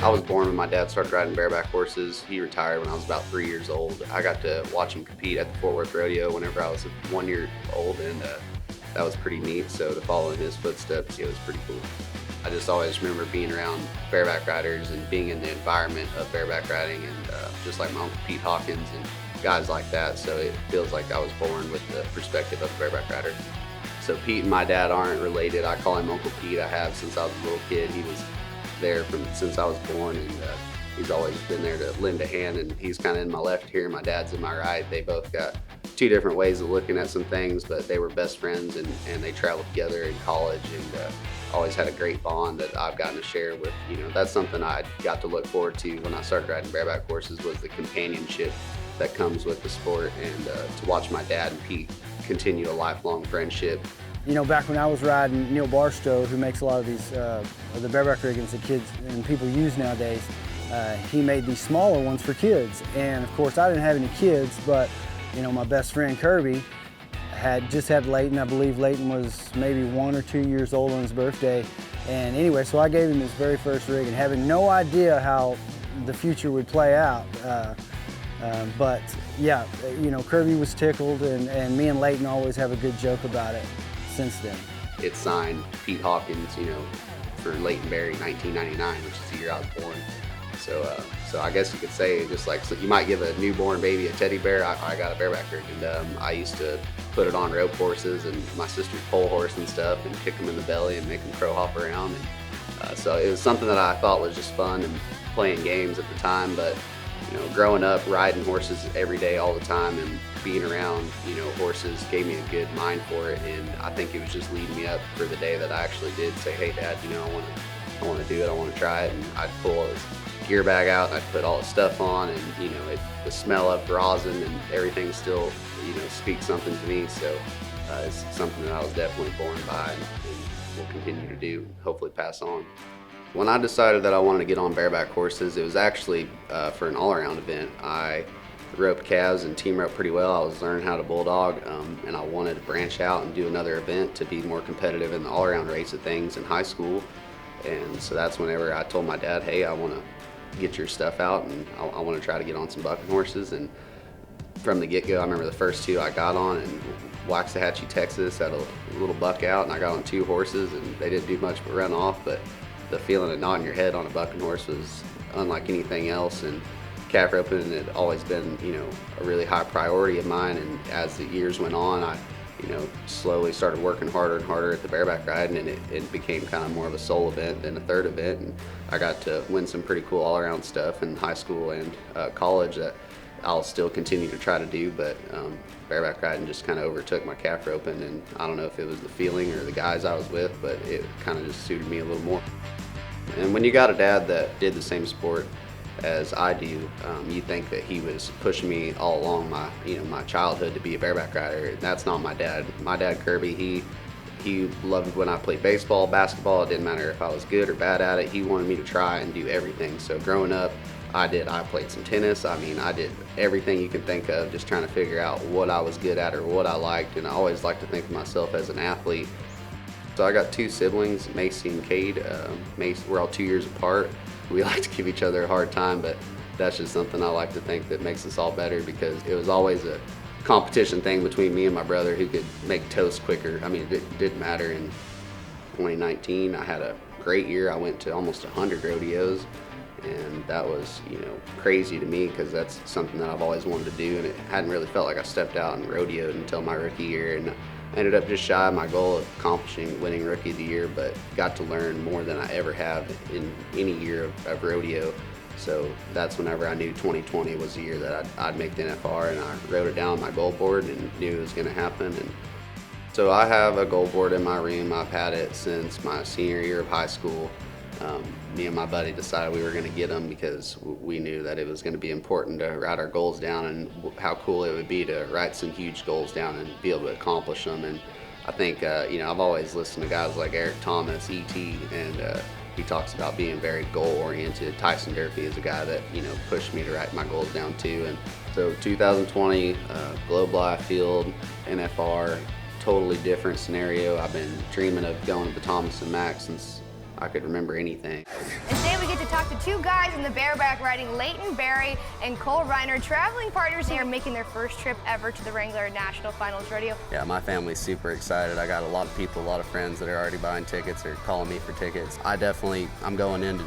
I was born when my dad started riding bareback horses. He retired when I was about 3 years old. I got to watch him compete at the Fort Worth Rodeo whenever I was 1 year old, and that was pretty neat. So to follow in his footsteps, it was pretty cool. I just always remember being around bareback riders and being in the environment of bareback riding, and just like my Uncle Pete Hawkins and guys like that. So it feels like I was born with the perspective of a bareback rider. So Pete and my dad aren't related. I call him Uncle Pete. I have since I was a little kid. He was there since I was born, and he's always been there to lend a hand, and he's kind of in my left here and my dad's in my right. They both got two different ways of looking at some things, but they were best friends, and they traveled together in college, and always had a great bond that I've gotten to share with. That's something I got to look forward to when I started riding bareback horses, was the companionship that comes with the sport, and to watch my dad and Pete continue a lifelong friendship. Back when I was riding, Neil Barstow, who makes a lot of these, the bareback riggings that kids and people use nowadays, he made these smaller ones for kids. And of course, I didn't have any kids, but my best friend Kirby had just had Leighton. I believe Leighton was maybe 1 or 2 years old on his birthday. And anyway, so I gave him his very first rig, and having no idea how the future would play out. But yeah, Kirby was tickled, and me and Leighton always have a good joke about it since then. It's signed Pete Hawkins, for Leighton Berry 1999, which is the year I was born. So I guess you could say, just like, so you might give a newborn baby a teddy bear, I got a bareback rig, and I used to put it on rope horses and my sister's pole horse and stuff, and kick them in the belly and make them crow hop around. And so it was something that I thought was just fun and playing games at the time, but growing up riding horses every day all the time and being around horses gave me a good mind for it, and I think it was just leading me up for the day that I actually did say, hey Dad, I want to do it, I want to try it. And I'd pull his gear bag out and I'd put all the stuff on, and the smell of rosin and everything still speaks something to me. So it's something that I was definitely born by, and will continue to do, hopefully pass on. When I decided that I wanted to get on bareback horses, it was actually for an all-around event. I roped calves and team roped pretty well. I was learning how to bulldog, and I wanted to branch out and do another event to be more competitive in the all-around race of things in high school. And so that's whenever I told my dad, hey, I want to get your stuff out, and I want to try to get on some bucking horses. And from the get-go, I remember the first two I got on in Waxahachie, Texas, at a little buck out, and I got on 2 horses, and they didn't do much but run off. But the feeling of nodding your head on a bucking horse was unlike anything else. And calf roping had always been, a really high priority of mine. And as the years went on, I, slowly started working harder and harder at the bareback riding, and it became kind of more of a sole event than a third event. And I got to win some pretty cool all-around stuff in high school and college that I'll still continue to try to do, but bareback riding just kind of overtook my calf roping, and I don't know if it was the feeling or the guys I was with, but it kind of just suited me a little more. And when you got a dad that did the same sport as I do, you think that he was pushing me all along my childhood to be a bareback rider. That's not my dad. My dad, Kirby, he loved when I played baseball, basketball. It didn't matter if I was good or bad at it. He wanted me to try and do everything. So growing up, I played some tennis. I did everything you can think of, just trying to figure out what I was good at or what I liked. And I always like to think of myself as an athlete. So I got 2 siblings, Macy and Cade. We're all 2 years apart. We like to give each other a hard time, but that's just something I like to think that makes us all better, because it was always a competition thing between me and my brother who could make toast quicker. It didn't matter. In 2019, I had a great year. I went to almost 100 rodeos, and that was crazy to me, because that's something that I've always wanted to do, and it hadn't really felt like I stepped out and rodeoed until my rookie year. And I ended up just shy of my goal of winning Rookie of the Year, but got to learn more than I ever have in any year of rodeo. So that's whenever I knew 2020 was the year that I'd make the NFR, and I wrote it down on my goal board and knew it was going to happen. And so I have a goal board in my room. I've had it since my senior year of high school. Me and my buddy decided we were going to get them because we knew that it was going to be important to write our goals down, and how cool it would be to write some huge goals down and be able to accomplish them. And I think, I've always listened to guys like Eric Thomas, E.T., and he talks about being very goal-oriented. Tyson Durfee is a guy that, pushed me to write my goals down too. And so 2020, Globe Life Field, NFR, totally different scenario. I've been dreaming of going to the Thomas and Mack since I could remember anything. And today we get to talk to two guys in the bareback riding, Leighton Berry and Cole Reiner, traveling partners here, making their first trip ever to the Wrangler National Finals Rodeo. Yeah, my family's super excited. I got a lot of people, a lot of friends that are already buying tickets or calling me for tickets. I'm going in to,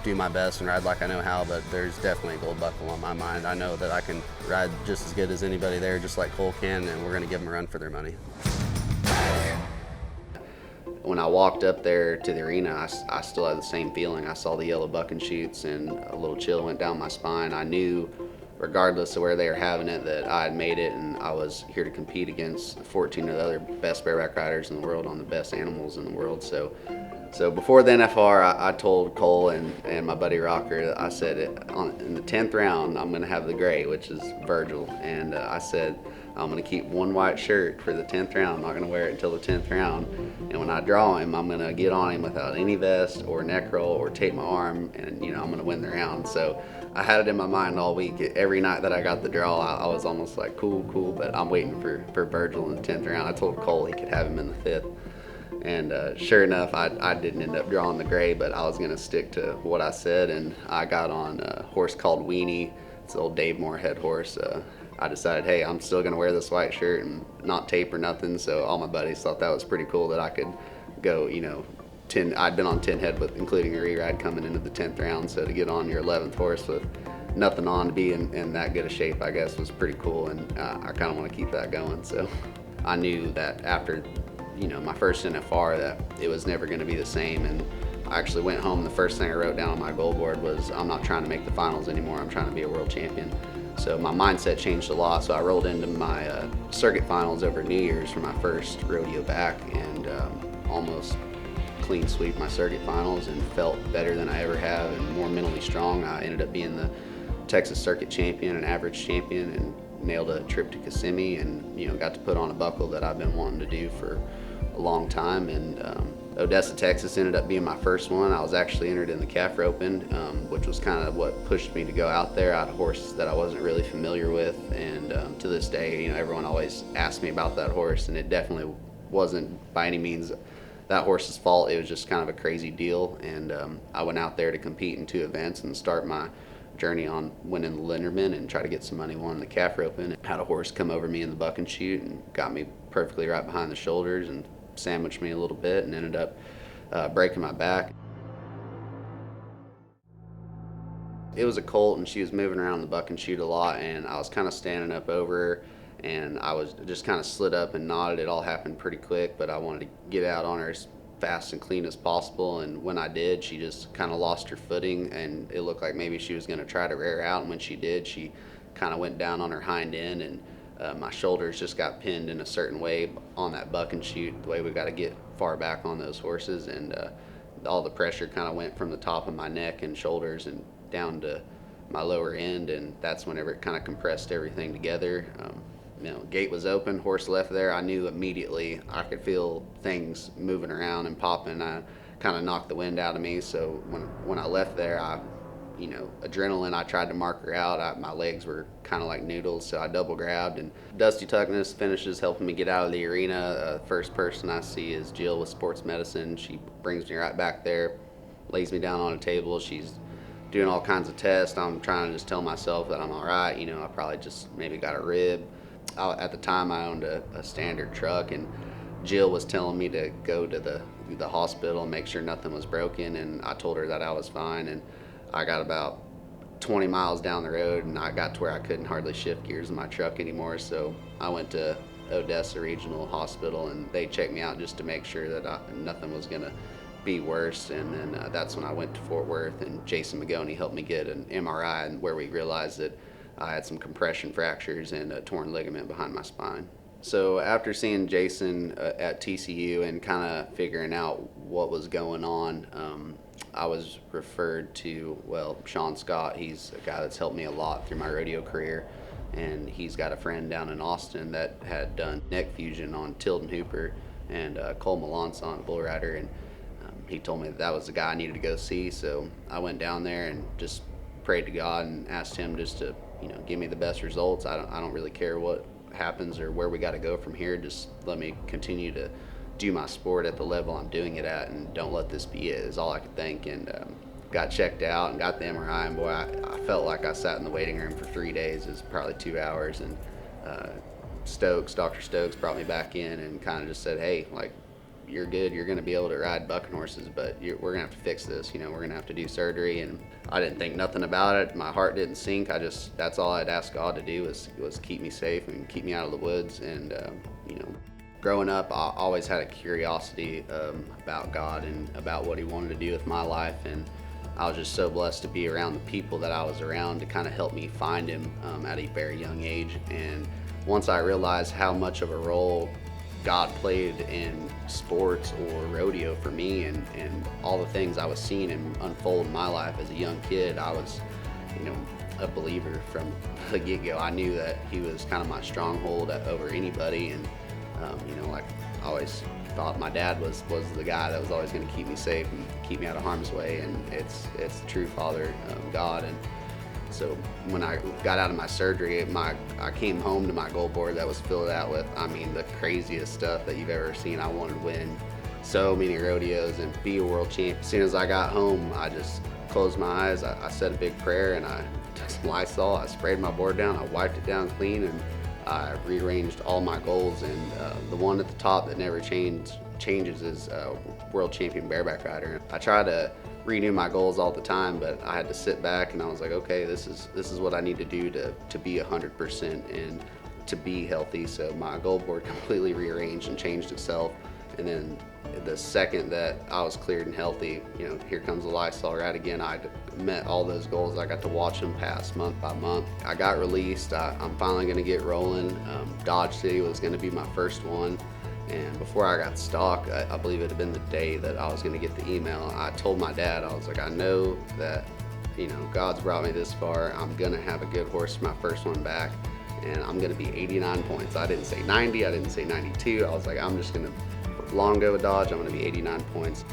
do my best and ride like I know how, but there's definitely a gold buckle on my mind. I know that I can ride just as good as anybody there, just like Cole can, and we're gonna give them a run for their money. When I walked up there to the arena, I still had the same feeling. I saw the yellow bucking chutes and a little chill went down my spine. I knew, regardless of where they were having it, that I had made it and I was here to compete against 14 of the other best bareback riders in the world on the best animals in the world. So before the NFR, I told Cole and my buddy Rocker, I said in the 10th round, I'm gonna have the gray, which is Virgil. And I said, I'm gonna keep one white shirt for the 10th round. I'm not gonna wear it until the 10th round. And when I draw him, I'm gonna get on him without any vest or neck roll or tape my arm, and I'm gonna win the round. So I had it in my mind all week. Every night that I got the draw, I was almost like, cool, but I'm waiting for Virgil in the 10th round. I told Cole he could have him in the 5th. And sure enough, I didn't end up drawing the gray, but I was gonna stick to what I said, and I got on a horse called Weenie. It's an old Dave Moorhead horse. I decided, hey, I'm still gonna wear this white shirt and not tape or nothing. So all my buddies thought that was pretty cool that I could go, 10. I'd been on 10 head with, including a re-ride coming into the 10th round. So to get on your 11th horse with nothing on, to be in that good a shape, I guess, was pretty cool. And I kind of want to keep that going. So I knew that after, my first NFR, that it was never going to be the same. And I actually went home. The first thing I wrote down on my goal board was, I'm not trying to make the finals anymore. I'm trying to be a world champion. So my mindset changed a lot. So I rolled into my circuit finals over New Year's for my first rodeo back, and almost clean sweep my circuit finals and felt better than I ever have and more mentally strong. I ended up being the Texas circuit champion and average champion, and nailed a trip to Kissimmee, and got to put on a buckle that I've been wanting to do for a long time. And Odessa, Texas ended up being my first one. I was actually entered in the calf roping, which was kind of what pushed me to go out there. I had a horse that I wasn't really familiar with, and to this day, everyone always asks me about that horse, and it definitely wasn't by any means that horse's fault. It was just kind of a crazy deal, and I went out there to compete in 2 events and start my journey on winning the Linderman and try to get some money winning the calf roping. Had a horse come over me in the bucking chute and got me perfectly right behind the shoulders and sandwiched me a little bit, and ended up breaking my back. It was a colt, and she was moving around the bucking chute a lot, and I was kind of standing up over her, and I was just kind of slid up and nodded. It all happened pretty quick, but I wanted to get out on her as fast and clean as possible, and when I did, she just kind of lost her footing, and it looked like maybe she was going to try to rear out, and when she did, she kind of went down on her hind end, and my shoulders just got pinned in a certain way on that bucking chute, the way we got to get far back on those horses, and all the pressure kind of went from the top of my neck and shoulders and down to my lower end, and that's whenever it kind of compressed everything together. Gate was open, horse left there. I knew immediately. I could feel things moving around and popping. I kind of knocked the wind out of me. So when I left there, adrenaline, I tried to mark her out. My legs were kind of like noodles, so I double grabbed. And Dusty Tuckness finishes helping me get out of the arena. First person I see is Jill with sports medicine. She brings me right back there, lays me down on a table. She's doing all kinds of tests. I'm trying to just tell myself that I'm all right. I probably just maybe got a rib. At the time, I owned a standard truck, and Jill was telling me to go to the hospital and make sure nothing was broken, and I told her that I was fine, and I got about 20 miles down the road, and I got to where I couldn't hardly shift gears in my truck anymore, so I went to Odessa Regional Hospital, and they checked me out just to make sure that nothing was going to be worse, and then that's when I went to Fort Worth, and Jason McGoney helped me get an MRI, and where we realized that I had some compression fractures and a torn ligament behind my spine. So after seeing Jason at TCU and kind of figuring out what was going on, I was referred to, Sean Scott. He's a guy that's helped me a lot through my rodeo career, and he's got a friend down in Austin that had done neck fusion on Tilden Hooper and Cole Malance on Bull Rider, and he told me that was the guy I needed to go see. So I went down there and just prayed to God and asked him just to give me the best results. I don't really care what happens or where we got to go from here. Just let me continue to do my sport at the level I'm doing it at, and don't let this be it, is all I could think. And got checked out and got the MRI, and boy, I felt like I sat in the waiting room for 3 days. It was probably 2 hours, and Dr. Stokes brought me back in and kind of just said, hey, like, you're good, you're going to be able to ride bucking horses, but we're going to have to fix this, we're going to have to do surgery. And I didn't think nothing about it. My heart didn't sink. That's all I'd asked God to do was keep me safe and keep me out of the woods. And growing up, I always had a curiosity about God and about what he wanted to do with my life. And I was just so blessed to be around the people that I was around to kind of help me find him at a very young age. And once I realized how much of a role God played in sports or rodeo for me, and all the things I was seeing him unfold in my life as a young kid, I was, a believer from the get-go. I knew that he was kind of my stronghold over anybody. And like, I always thought my dad was the guy that was always going to keep me safe and keep me out of harm's way, and it's the true Father, God. And so when I got out of my surgery, I came home to my goal board that was filled out with, the craziest stuff that you've ever seen. I wanted to win so many rodeos and be a world champion. As soon as I got home, I just closed my eyes, I said a big prayer, and I took some Lysol, I sprayed my board down, I wiped it down clean, and I rearranged all my goals. And the one at the top that never changes is world champion bareback rider. I try to renew my goals all the time, but I had to sit back and I was like, okay, this is what I need to do to be 100% and to be healthy. So my goal board completely rearranged and changed itself. And then the second that I was cleared and healthy, here comes the Lysol right again. I met all those goals. I got to watch them pass month by month. I got released. I'm finally going to get rolling. Dodge City was going to be my first one. And before I got stock, I believe it had been the day that I was going to get the email, I told my dad, I was like, I know that, God's brought me this far. I'm going to have a good horse for my first one back, and I'm going to be 89 points. I didn't say 90, I didn't say 92. I was like, I'm just going to long go with Dodge. I'm going to be 89 points.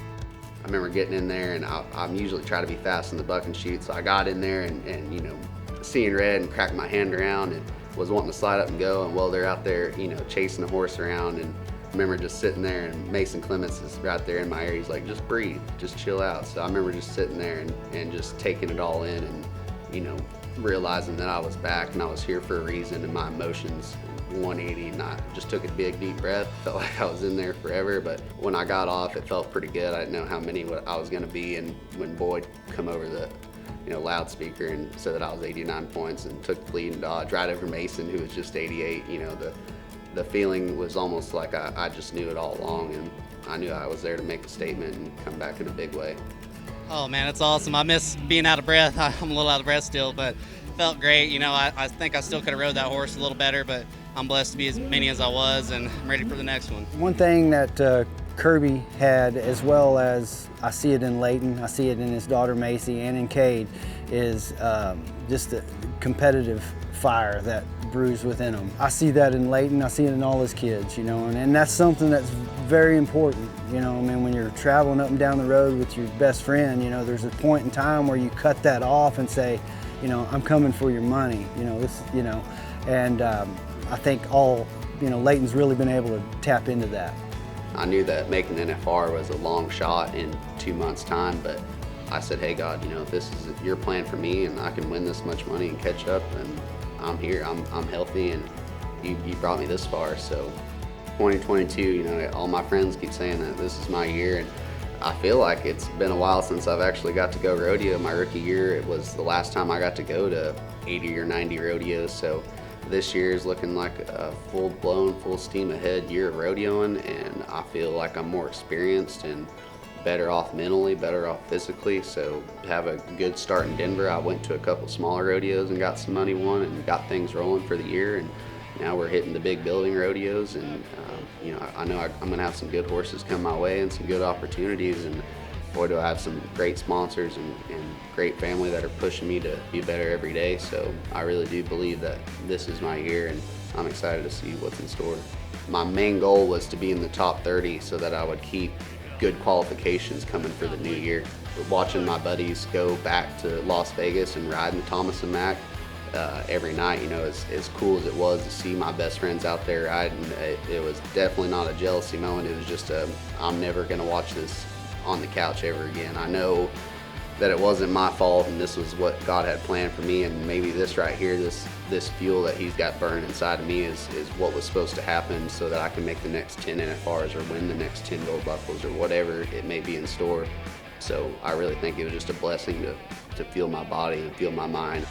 I remember getting in there, and I'm usually try to be fast in the buck and shoot. So I got in there and seeing red and cracked my hand around and was wanting to slide up and go. And while they're out there, chasing the horse around, and I remember just sitting there, and Mason Clements is right there in my ear. He's like, just breathe, just chill out. So I remember just sitting there and just taking it all in, and, realizing that I was back and I was here for a reason, and my emotions 180, and I just took a big deep breath. Felt like I was in there forever, but when I got off, it felt pretty good. I didn't know how many I was going to be, and when Boyd come over the loudspeaker and said that I was 89 points and took the lead and Dodge right over Mason, who was just 88, the feeling was almost like I just knew it all along, and I knew I was there to make a statement and come back in a big way. Oh man, it's awesome. I miss being out of breath. I'm a little out of breath still, but felt great. I think I still could have rode that horse a little better, but I'm blessed to be as many as I was, and I'm ready for the next one. One thing that Kirby had, as well as I see it in Leighton, I see it in his daughter Macy and in Cade, is just the competitive fire that brews within them. I see that in Leighton, I see it in all his kids, and that's something that's very important. When you're traveling up and down the road with your best friend, there's a point in time where you cut that off and say, I'm coming for your money, and I think Leighton's really been able to tap into that. I knew that making NFR was a long shot in 2 months' time, but I said, hey God, if this is your plan for me and I can win this much money and catch up, and I'm here, I'm healthy, and you brought me this far. So 2022, all my friends keep saying that this is my year, and I feel like it's been a while since I've actually got to go rodeo. My rookie year, it was the last time I got to go to 80 or 90 rodeos. So this year is looking like a full-blown, full steam ahead year of rodeoing, and I feel like I'm more experienced and better off mentally, better off physically. So to have a good start in Denver, I went to a couple smaller rodeos and got some money won and got things rolling for the year, and now we're hitting the big building rodeos, and I know I'm going to have some good horses come my way and some good opportunities, and boy, do I have some great sponsors and great family that are pushing me to be better every day. So I really do believe that this is my year, and I'm excited to see what's in store. My main goal was to be in the top 30 so that I would keep good qualifications coming for the new year. Watching my buddies go back to Las Vegas and riding the Thomas and Mack, every night. You know, as cool as it was to see my best friends out there riding, it was definitely not a jealousy moment. It was just I'm never going to watch this on the couch ever again. I know that it wasn't my fault, and this was what God had planned for me, and maybe this right here, this fuel that he's got burning inside of me is what was supposed to happen so that I can make the next 10 NFRs or win the next 10 gold buckles or whatever it may be in store. So I really think it was just a blessing to feel my body and feel my mind.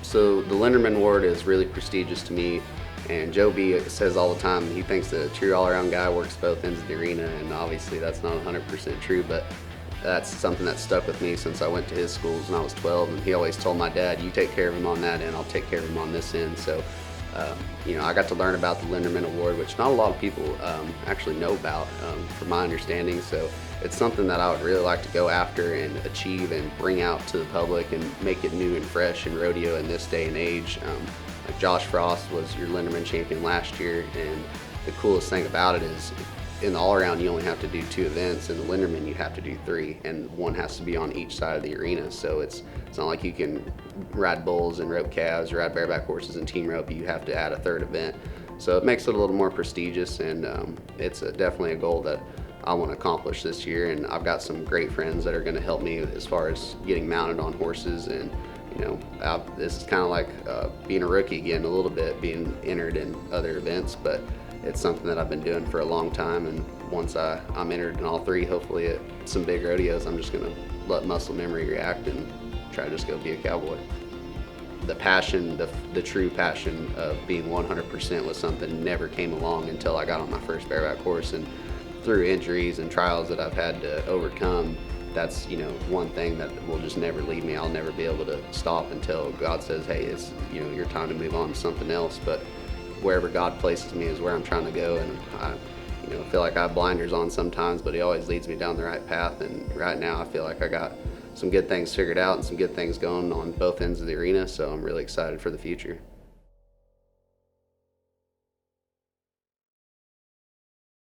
So the Linderman Award is really prestigious to me, and Joe B says all the time he thinks that a true all-around guy works both ends of the arena, and obviously that's not 100% true, but that's something that stuck with me since I went to his schools when I was 12, and he always told my dad, you take care of him on that end, I'll take care of him on this end. So you know, I got to learn about the Linderman Award, which not a lot of people actually know about, from my understanding. So it's something that I would really like to go after and achieve and bring out to the public and make it new and fresh in rodeo in this day and age. Like Josh Frost was your Linderman champion last year, and the coolest thing about it is in the all-around you only have to do 2 events. In the Linderman you have to do 3, and one has to be on each side of the arena. So it's not like you can ride bulls and rope calves or ride bareback horses and team rope. You have to add a 3rd event. So it makes it a little more prestigious, and it's definitely a goal that I want to accomplish this year. And I've got some great friends that are going to help me as far as getting mounted on horses. And you know, this is kind of like being a rookie again a little bit, being entered in other events, but it's something that I've been doing for a long time, and once I'm entered in all 3, hopefully at some big rodeos, I'm just going to let muscle memory react and try to just go be a cowboy. The passion, the true passion of being 100% was something never came along until I got on my first bareback horse, and through injuries and trials that I've had to overcome, that's, you know, one thing that will just never leave me. I'll never be able to stop until God says, hey, it's, you know, your time to move on to something else. But wherever God places me is where I'm trying to go, and I, you know, feel like I have blinders on sometimes, but he always leads me down the right path. And right now I feel like I got some good things figured out and some good things going on both ends of the arena, so I'm really excited for the future.